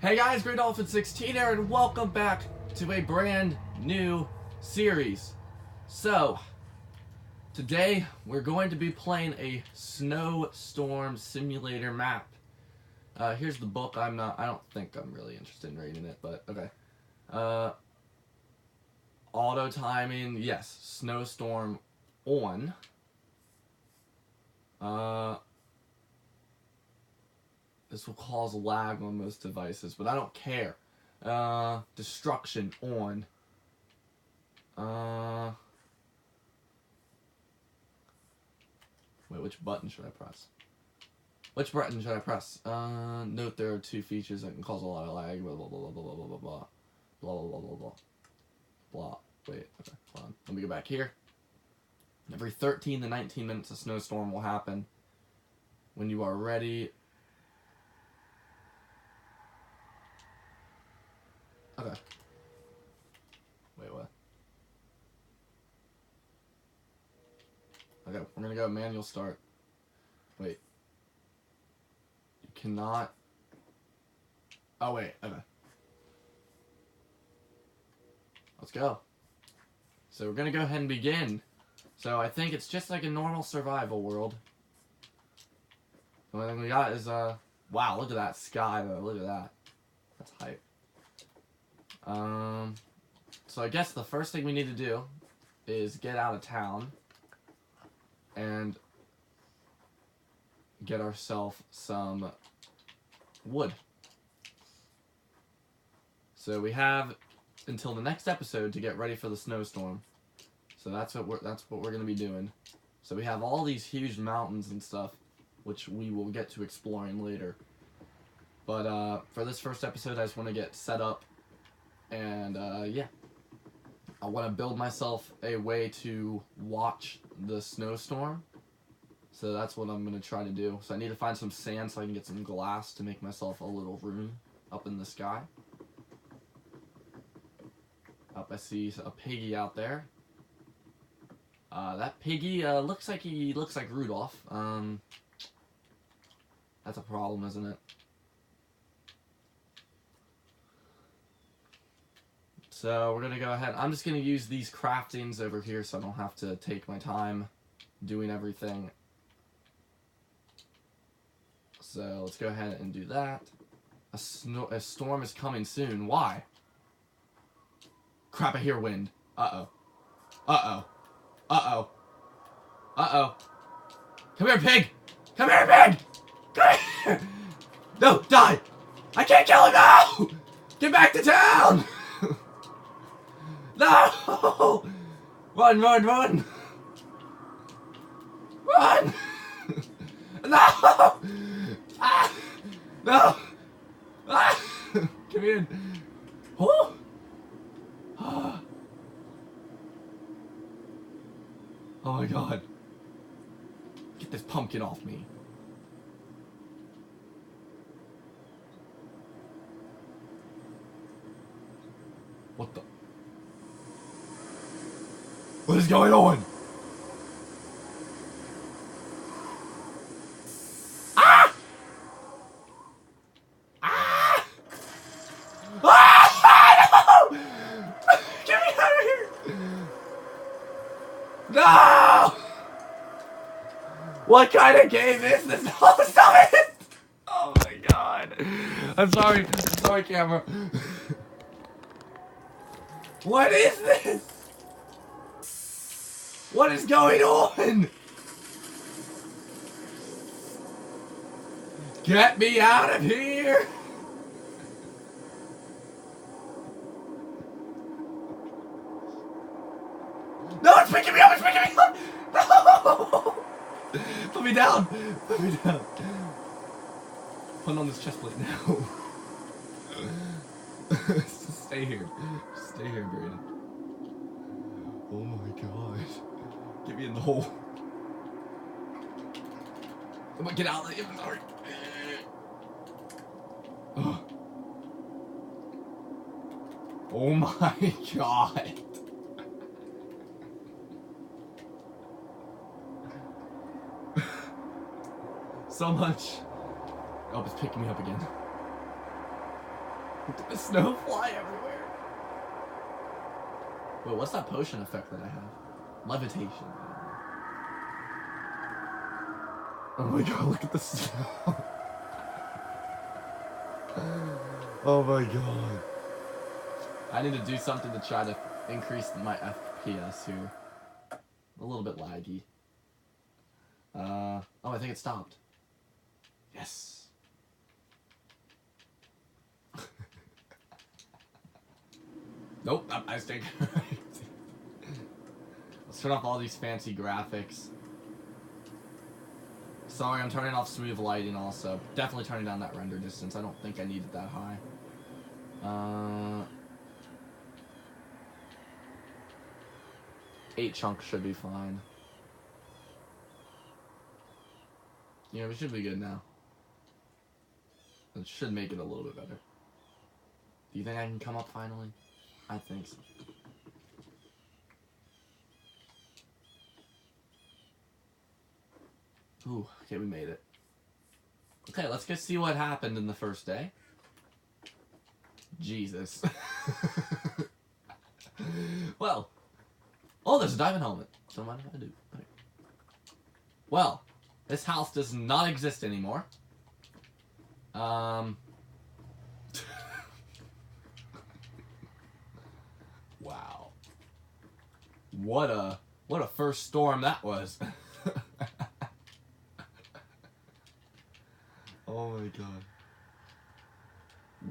Hey guys, Grey Dolphin 16 here, and welcome back to a brand new series. So, today we're going to be playing a snowstorm simulator map. Here's the book. I don't think I'm really interested in reading it, but okay. Auto timing, yes. Snowstorm on. This will cause lag on most devices, but I don't care. Destruction on. Wait, which button should I press? Which button should I press? Note there are two features that can cause a lot of lag. Blah, blah, blah, blah, blah, blah, blah, blah. Blah, blah, blah, blah, blah. Blah. Wait, okay, hold on. Let me go back here. Every 13 to 19 minutes, a snowstorm will happen. When you are ready... Okay. Wait, what? Okay, we're gonna go manual start. Wait. You cannot... Oh, wait, okay. Let's go. So we're gonna go ahead and begin. So I think it's just like a normal survival world. The only thing we got is, wow, look at that sky, though. Look at that. That's hype. So I guess the first thing we need to do is get out of town and get ourselves some wood. So we have until the next episode to get ready for the snowstorm. So that's what we're going to be doing. So we have all these huge mountains and stuff, which we will get to exploring later. But for this first episode, I just want to get set up. And, yeah. I want to build myself a way to watch the snowstorm. So that's what I'm going to try to do. So I need to find some sand so I can get some glass to make myself a little room up in the sky. Up, I see a piggy out there. That piggy, looks like Rudolph. That's a problem, isn't it? So we're gonna go ahead. I'm just gonna use these craftings over here so I don't have to take my time doing everything. So let's go ahead and do that. A storm is coming soon. Why? Crap, I hear wind. Uh-oh. Uh-oh. Uh-oh. Uh-oh. Come here, pig! Come here, pig! Come here! No, die! I can't kill him now! Get back to town! No! Run, run, run! Run! No! Ah! No! Ah! Come in. Oh! Oh my god. Get this pumpkin off me. What the? What is going on? Ah! Ah! Ah! No! Get me out of here! No! What kind of game is this? Oh, stop it! Oh my god. I'm sorry. I'm sorry, camera. What is this? What is going on? Get me out of here! No, it's picking me up! It's picking me up! No! Put me down! Put me down! Put on this chest plate now. Just stay here. Just stay here, Brayden. Oh my god. Get me in the hole. I'm gonna get out of the inventory. Oh my god. So much. Oh, it's picking me up again. Look at the snow fly everywhere. Wait, what's that potion effect that I have? Levitation. Oh my god, look at the snow. Oh my god. I need to do something to try to increase my FPS here. A little bit laggy. Oh, I think it stopped. Yes. Nope, I stayed correct. Let's turn off all these fancy graphics. Sorry, I'm turning off smooth lighting also. Definitely turning down that render distance. I don't think I need it that high. 8 chunks should be fine. Yeah, we should be good now. It should make it a little bit better. Do you think I can come up finally? I think so. Ooh, okay, we made it. Okay, let's go see what happened in the first day. Jesus. Well. Oh, there's a diamond helmet. So what do I do? Okay. Well, this house does not exist anymore. Wow. What a first storm that was. Oh my god.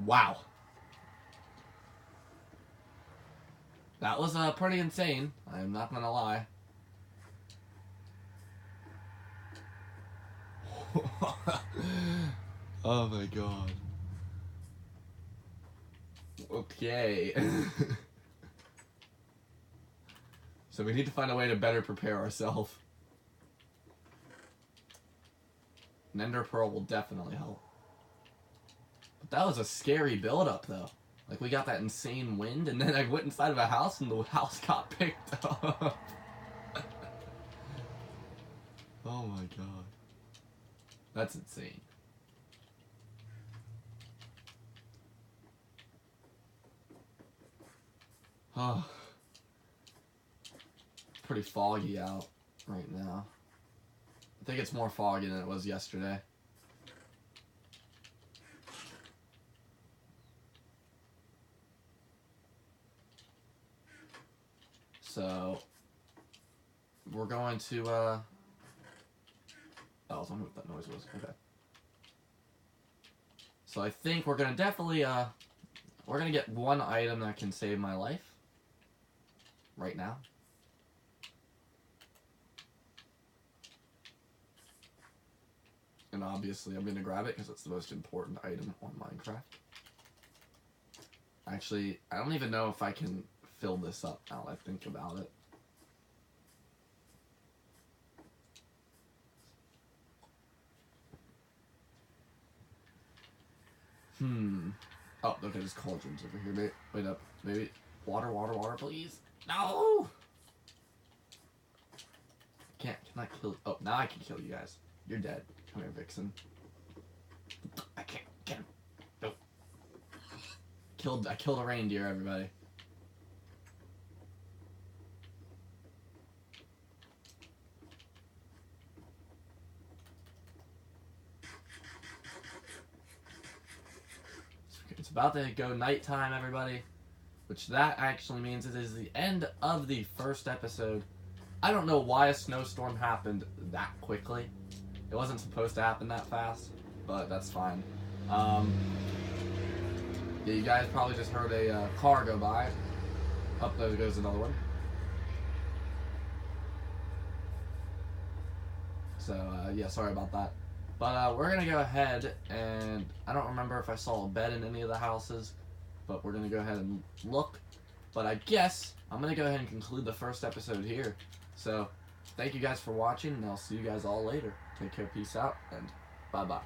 Wow. That was pretty insane. I'm not gonna lie. Oh my god. Okay. So we need to find a way to better prepare ourselves. An ender pearl will definitely help. But that was a scary build-up, though. Like, we got that insane wind, and then I went inside of a house, and the house got picked up. Oh my god. That's insane. Oh. It's pretty foggy out right now. I think it's more foggy than it was yesterday. So, we're going to, oh, I was wondering what that noise was. Okay. So I think we're going to definitely, we're going to get one item that can save my life. Right now. And obviously I'm going to grab it because it's the most important item on Minecraft. Actually, I don't even know if I can fill this up now that I think about it. Oh, okay, there's cauldrons over here. Wait up. Maybe. Water, please. No! Can I kill... Oh, now I can kill you guys. You're dead. Come here, Vixen. I can't get him. No. I killed a reindeer, everybody. It's about to go nighttime, everybody. Which that actually means it is the end of the first episode. I don't know why a snowstorm happened that quickly. It wasn't supposed to happen that fast, but that's fine. Yeah, you guys probably just heard a car go by. Up there goes another one. So, yeah, sorry about that. But we're going to go ahead and... I don't remember if I saw a bed in any of the houses, but we're going to go ahead and look. But I guess I'm going to go ahead and conclude the first episode here. So, thank you guys for watching, and I'll see you guys all later. Take care, peace out, and bye-bye.